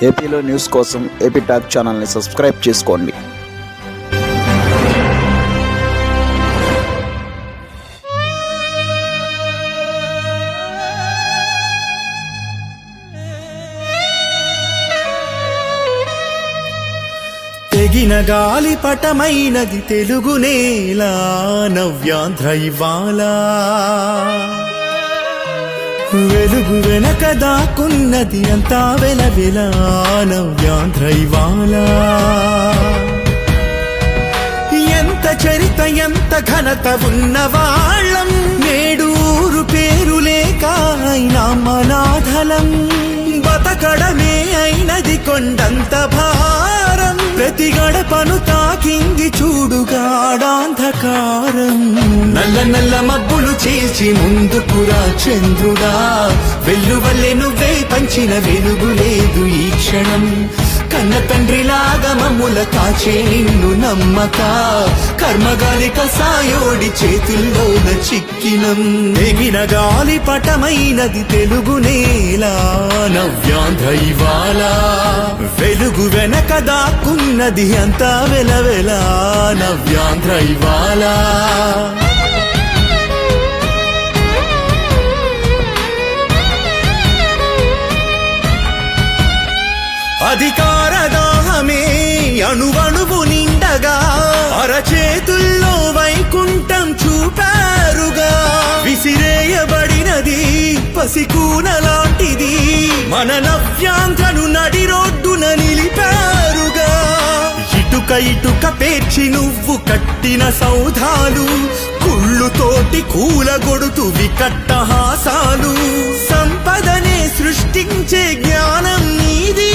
ఏపీలో న్యూస్ కోసం AP talk ఛానల్ని సబ్స్క్రైబ్ చేసుకోండి. తెగిన గాలి పటమైనది తెలుగు నేల నవ్యాంధ్ర ఇవాళ, వెలుగు వెనక దాక్కున్నది అంతా వెలవెల నవ్యాంధ్ర ఇవాళ. ఎంత చరిత ఎంత ఘనత ఉన్నవాళ్ళం, నేడూరు పేరు లేక అయినా మనాధలం, బతకడమే అయినది కొండంత భారం, ప్రతి గడపను తాకింది చూడుగాడాంధకారం. నల్ల నల్ల మబ్బులు చేసి ముందుకురా చంద్రుడా, వెల్లువల్లే నువ్వే పంచిన వెలుగు లేదు ఈ క్షణం, కన్న తండ్రిలాగా మమ్ముల కాచే నిన్ను నమ్మక, కర్మగాలి కసాయోడి చేతుల్లోన చిక్కినం. ఎగిన గాలి పటమైనది తెలుగు నేల నవ్యాంధ్ర ఇవాళ, వెలుగు వెనక దాక్కున్నది అంతా వెలవెల నవ్యాంధ్ర ఇవాళ. అధికార దాహమే అణువణువు నిండగా, అరచేతుల్లో వైకుంఠం చూపారుగా, విసిరేయబడినది పసికూన లాంటిది మన నవ్యాంధ్రను నడి రోడ్డున నిలిపారుగా. ఇటుక ఇటుక పేర్చి నువ్వు కట్టిన సౌధాలు, కుళ్ళుతోటి కూలగొడుతు వికట్టహాసాలు, సంపదనే సృష్టించే జ్ఞానం నీది,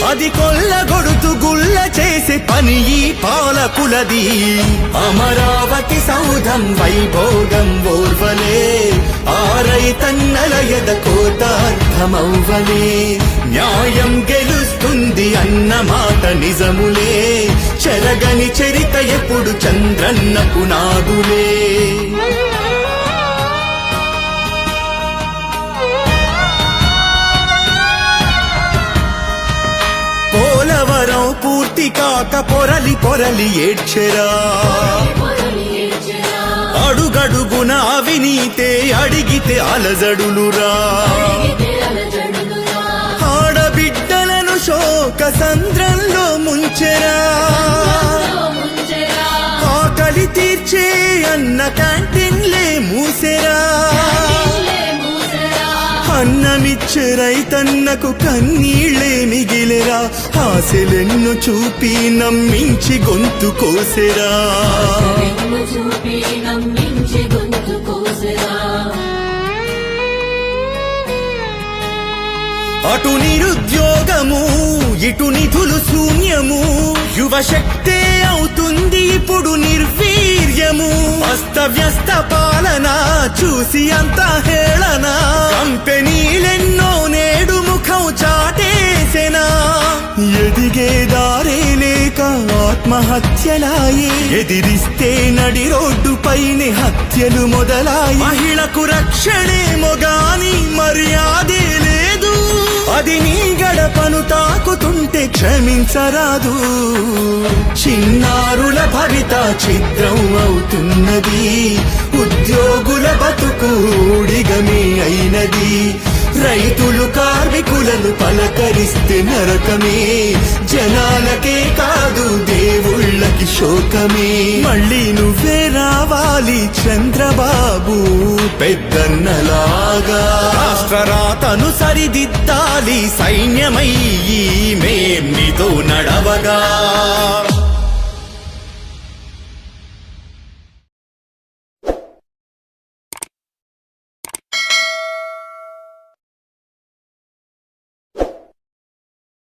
అది కొల్లగొడుతు గుల్ల చేసే పని ఈ పాలకులది. అమరావతి సౌధం వైభోగం ఓర్వలే, ఆరైతన్నల ఎద కోతార్థమవ్వలే, న్యాయం గెలుస్తుంది అన్న మాట నిజములే, చెరగని చరిత ఎప్పుడు చంద్రన్న పునాదులే. పోలవరం పూర్తి కాక పొరలి పొరలి ఏడ్చెరా, అడుగడుగున అవినీతే అడిగితే అలజడులురా, ఆడబిడ్డలను శోక సంద్రంలో ముంచెరా, ఆకలి తీర్చే అన్న క్యాంటీన్లే మూసెరా, అన్నమిచ్చే రైతన్నకు కన్నీళ్లే మిగిలేరా, ఆశలెన్ను చూపి నమ్మించి గొంతు కోసెరా. అటు నిరుద్యోగము ఇటు నిధులు శూన్యము, యువశక్తే అవుతుంది ఇప్పుడు నిర్వీర్యము, అస్తవ్యస్త పాలన చూసి అంత హేళన, కంపెనీలెన్నో నేడు ముఖం చాటేసెనా, ఎదిగే దారే లేక ఆత్మహత్యలాయే, ఎదిరిస్తే నడి రోడ్డు పైనే హత్యలు మొదలాయి, మహిళకు రక్షణే మొగాని మర్యాదే లేదు, అది నీ గడపను తాకుతుంటే క్షమించరాదు, చిన్నారుల భవిత చిత్రం అవుతున్నది, ఉద్యోగుల బతుకు ఊడిగమే అయినది, రైతులు కార్మికులను పలకరిస్తే నరకమే, జనాలకే కాదు దేవుళ్ళకి శోకమే. మళ్ళీ నువ్వే రావాలి చంద్రబాబు పెద్దన్నలాగా, రాష్ట్ర రాతను సరిదిద్దాలి సైన్యమై మేం నీతో నడవగా.